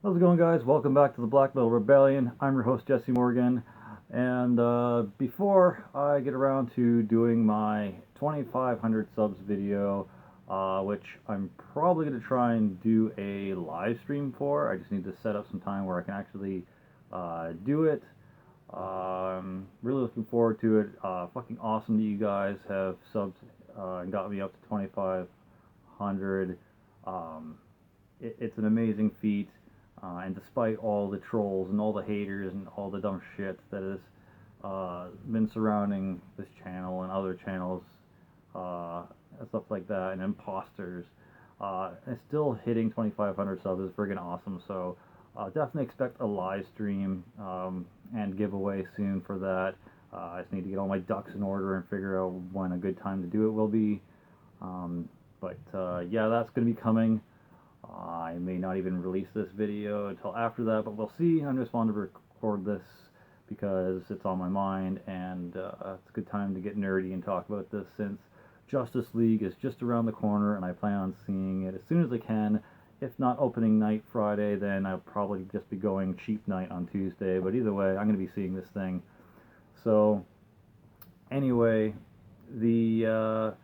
How's it going, guys? Welcome back to the Black Metal Rebellion. I'm your host, Jesse Morgan. And before I get around to doing my 2,500 subs video, which I'm probably going to try and do a live stream for, I just need to set up some time where I can actually do it. Really looking forward to it. Fucking awesome that you guys have subbed and got me up to 2,500. Um, it's an amazing feat. And despite all the trolls and all the haters and all the dumb shit that has been surrounding this channel and other channels and stuff like that, and imposters, and still hitting 2,500 subs is friggin' awesome. So definitely expect a live stream and giveaway soon for that. I just need to get all my ducks in order and figure out when a good time to do it will be. But yeah, that's going to be coming. I may not even release this video until after that, but we'll see. I just wanted to record this because it's on my mind, and it's a good time to get nerdy and talk about this since Justice League is just around the corner, and I plan on seeing it as soon as I can. If not opening night Friday, then I'll probably just be going cheap night on Tuesday, but either way, I'm going to be seeing this thing. So, anyway, the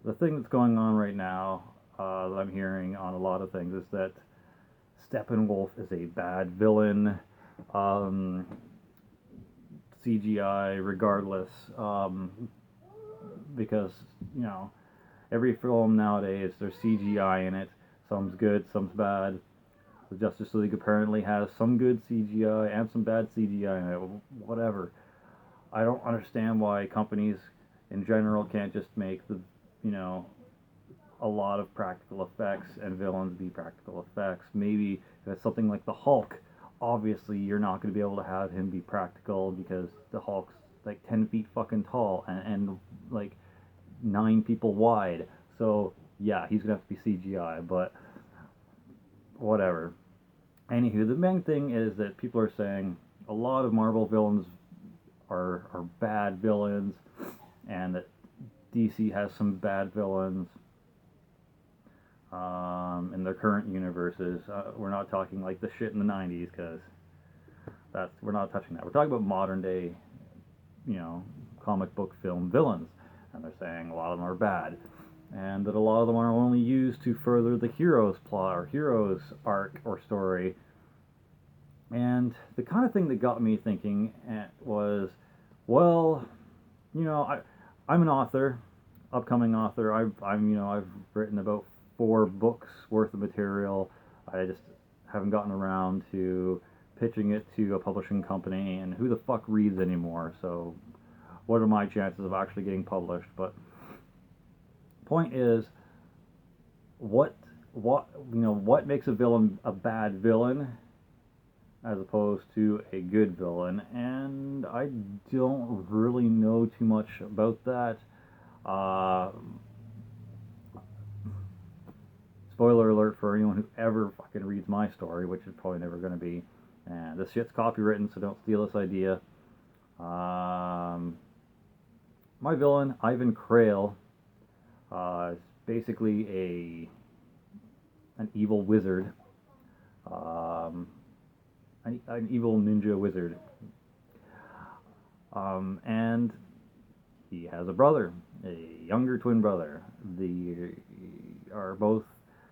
the thing that's going on right now that I'm hearing on a lot of things is that Steppenwolf is a bad villain. Um, CGI, regardless, because you know every film nowadays there's CGI in it. Some's good, some's bad. The Justice League apparently has some good CGI and some bad CGI in it. Whatever. I don't understand why companies in general can't just make the you know a lot of practical effects and villains be practical effects. Maybe if it's something like the Hulk, obviously you're not going to be able to have him be practical because the Hulk's like 10 feet fucking tall and like 9 people wide. So yeah, he's going to have to be CGI, but whatever. Anywho, the main thing is that people are saying a lot of Marvel villains are bad villains and that DC has some bad villains in their current universes. We're not talking like the shit in the 90s because we're not touching that. We're talking about modern day, you know, comic book film villains, and they're saying a lot of them are bad, and that a lot of them are only used to further the hero's plot or hero's arc or story. And the kind of thing that got me thinking was, well, you know, I'm an author, upcoming author. I've written about 4 books worth of material. I just haven't gotten around to pitching it to a publishing company, and who the fuck reads anymore? So, what are my chances of actually getting published? But point is, what what makes a villain a bad villain as opposed to a good villain? And I don't really know too much about that. Uh, Spoiler alert for anyone who ever fucking reads my story, which is probably never going to be. And this shit's copywritten, so don't steal this idea. My villain, Ivan Krail, is basically an evil wizard, um, an evil ninja wizard, and he has a brother, a younger twin brother. They are both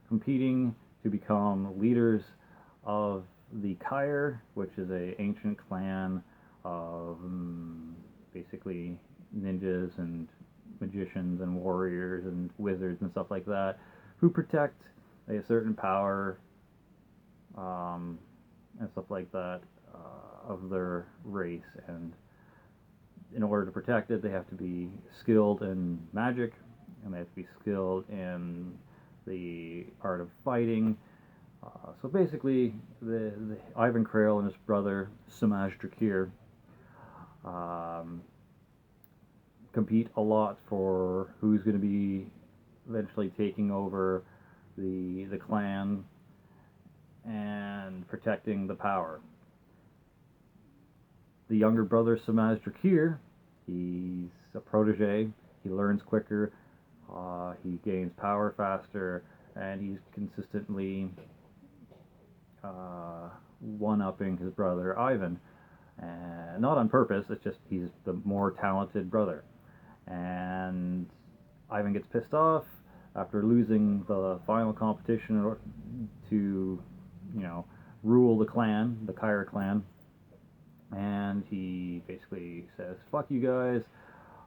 competing to become leaders of the Kyre, which is a ancient clan of basically ninjas and magicians and warriors and wizards and stuff like that, who protect a certain power um, and stuff like that of their race. And in order to protect it, they have to be skilled in magic, and they have to be skilled in the art of fighting. So basically, the Ivan Krail and his brother Samaj Drakir um, compete a lot for who's going to be eventually taking over the clan and protecting the power. The younger brother Samaj Drakir, he's a protege. He learns quicker. He gains power faster, and he's consistently one-upping his brother Ivan, and not on purpose. It's just he's the more talented brother, and Ivan gets pissed off after losing the final competition to, rule the clan, the Kyre clan, and he basically says, "Fuck you guys!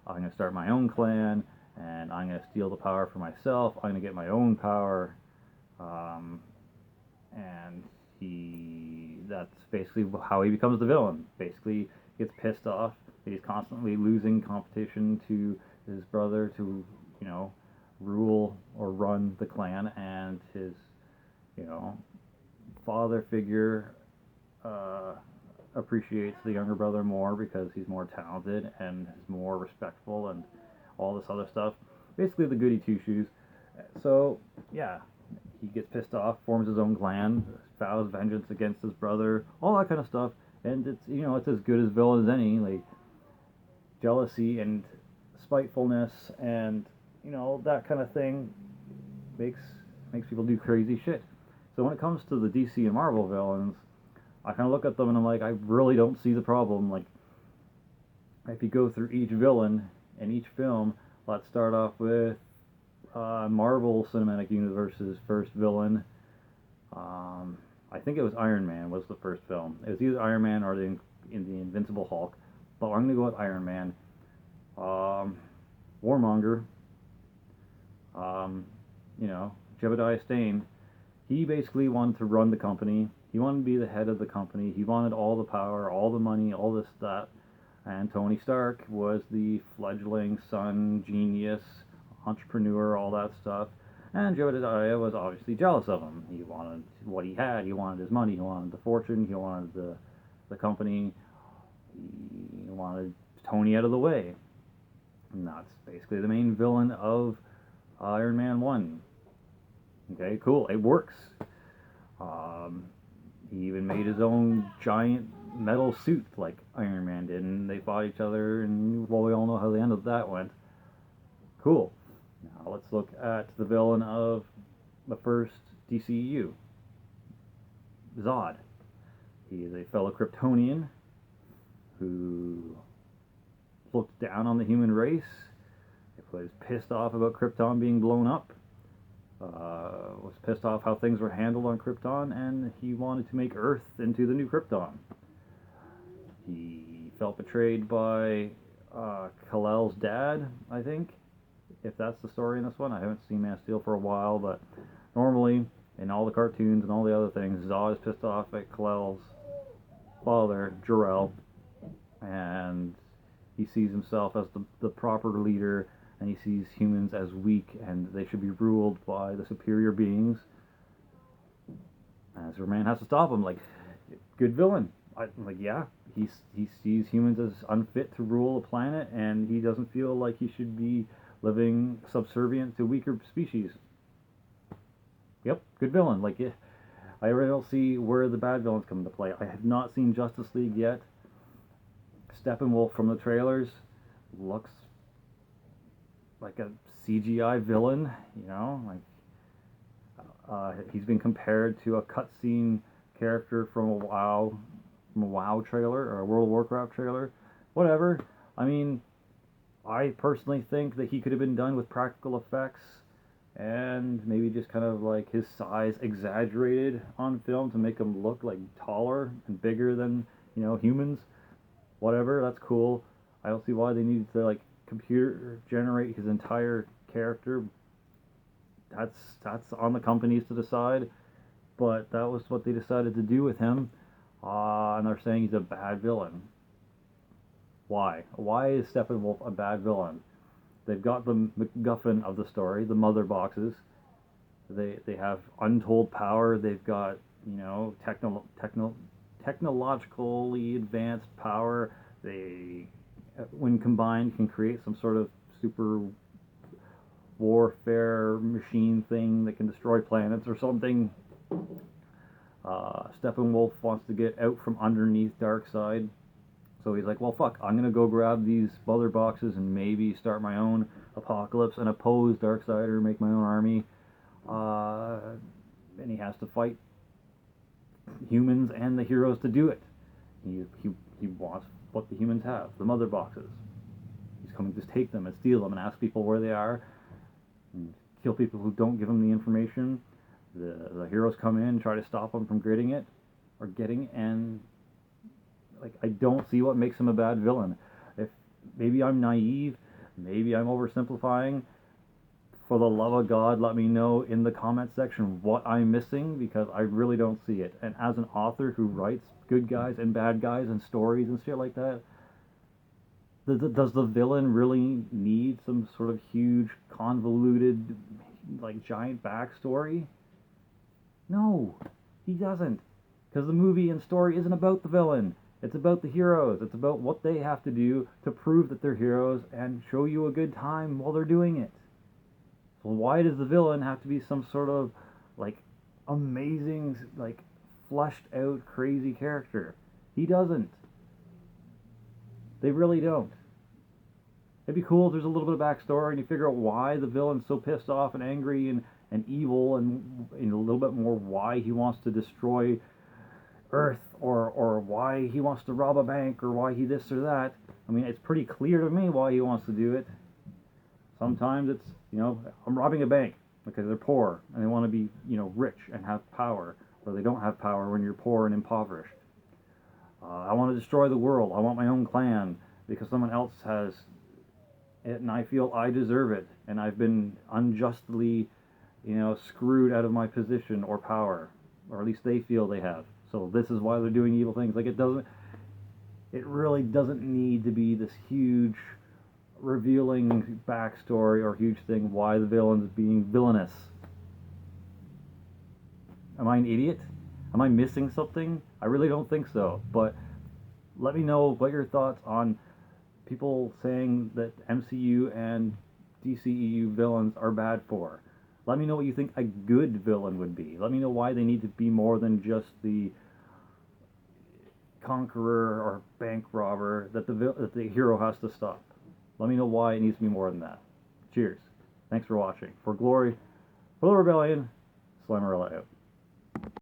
I'm gonna start my own clan, and I'm gonna steal the power for myself. I'm gonna get my own power." Um, and that's basically how he becomes the villain. Basically, gets pissed off. He's constantly losing competition to his brother to, rule or run the clan, and his, you know, father figure appreciates the younger brother more because he's more talented and is more respectful and all this other stuff. Basically, the goody two shoes. So, yeah, he gets pissed off, forms his own clan, vows vengeance against his brother, all that kind of stuff. And it's as good as villain as any. Like jealousy and spitefulness and that kind of thing makes people do crazy shit. So when it comes to the DC and Marvel villains, I kind of look at them and I'm like, I really don't see the problem. Like, if you go through each villain in each film, let's start off with Marvel Cinematic Universe's first villain. I think it was Iron Man was the first film. It was either Iron Man or the Invincible Hulk, but I'm gonna go with Iron Man. Warmonger, Jebediah Stane. He basically wanted to run the company. He wanted to be the head of the company. He wanted all the power, all the money, all this stuff. And Tony Stark was the fledgling son, genius, entrepreneur, all that stuff. And Jebediah was obviously jealous of him. He wanted what he had. He wanted his money. He wanted the fortune. He wanted the company. He wanted Tony out of the way. And that's basically the main villain of Iron Man 1. Okay, cool. It works. He even made his own giant metal suit like Iron Man did, and they fought each other, and well, we all know how the end of that went. Cool. Now let's look at the villain of the first DCEU, Zod. He is a fellow Kryptonian who looked down on the human race, was pissed off about Krypton being blown up, was pissed off how things were handled on Krypton, and he wanted to make Earth into the new Krypton. He felt betrayed by Kal-El's dad, I think, if that's the story in this one. I haven't seen Man of Steel for a while, but normally in all the cartoons and all the other things, Zod is pissed off at Kal-El's father, Jor-El, and he sees himself as the proper leader, and he sees humans as weak and they should be ruled by the superior beings. And Superman has to stop him. Like, good villain. He sees humans as unfit to rule a planet, and he doesn't feel like he should be living subservient to weaker species. Yep, good villain. Like, I really don't see where the bad villains come into play. I have not seen Justice League yet. Steppenwolf from the trailers looks like a CGI villain, he's been compared to a cutscene character from a WoW trailer or a World of Warcraft trailer. Whatever. I mean, I personally think that he could have been done with practical effects and maybe just kind of like his size exaggerated on film to make him look like taller and bigger than, humans. Whatever, that's cool. I don't see why they needed to computer generate his entire character. That's on the companies to decide, but that was what they decided to do with him, and they're saying he's a bad villain. Why is Steppenwolf a bad villain? They've got the MacGuffin of the story, the mother boxes. They have untold power. They've got technologically advanced power. They, when combined, can create some sort of super warfare machine thing that can destroy planets or something. Steppenwolf wants to get out from underneath Darkseid, so he's like, well, fuck, I'm gonna go grab these mother boxes and maybe start my own apocalypse and oppose Darkseid or make my own army. And he has to fight humans and the heroes to do it. He wants what the humans have, the mother boxes. He's coming to take them and steal them and ask people where they are and kill people who don't give him the information. The heroes come in, try to stop him from getting it, and like, I don't see what makes him a bad villain. If maybe I'm naive, maybe I'm oversimplifying. For the love of God, let me know in the comment section what I'm missing, because I really don't see it. And as an author who writes good guys and bad guys and stories and shit like that, does the villain really need some sort of huge, convoluted, like, giant backstory? No, he doesn't. Because the movie and story isn't about the villain. It's about the heroes. It's about what they have to do to prove that they're heroes and show you a good time while they're doing it. So why does the villain have to be some sort of, like, amazing, like, fleshed out, crazy character? He doesn't. They really don't. It'd be cool if there's a little bit of backstory and you figure out why the villain's so pissed off and angry and evil, and a little bit more why he wants to destroy Earth, or why he wants to rob a bank, or why he this or that. I mean, it's pretty clear to me why he wants to do it. Sometimes it's, I'm robbing a bank because they're poor and they want to be, rich and have power, or they don't have power when you're poor and impoverished. I want to destroy the world. I want my own clan because someone else has it and I feel I deserve it, and I've been unjustly, screwed out of my position or power, or at least they feel they have. So this is why they're doing evil things. Like, it really doesn't need to be this huge, revealing backstory or huge thing why the villain's being villainous. Am I an idiot? Am I missing something? I really don't think so. But let me know what your thoughts on people saying that MCU and DCEU villains are bad for. Let me know what you think a good villain would be. Let me know why they need to be more than just the conqueror or bank robber that the hero has to stop. Let me know why it needs to be more than that. Cheers. Thanks for watching. For Glory, for the Rebellion, Slimerella out.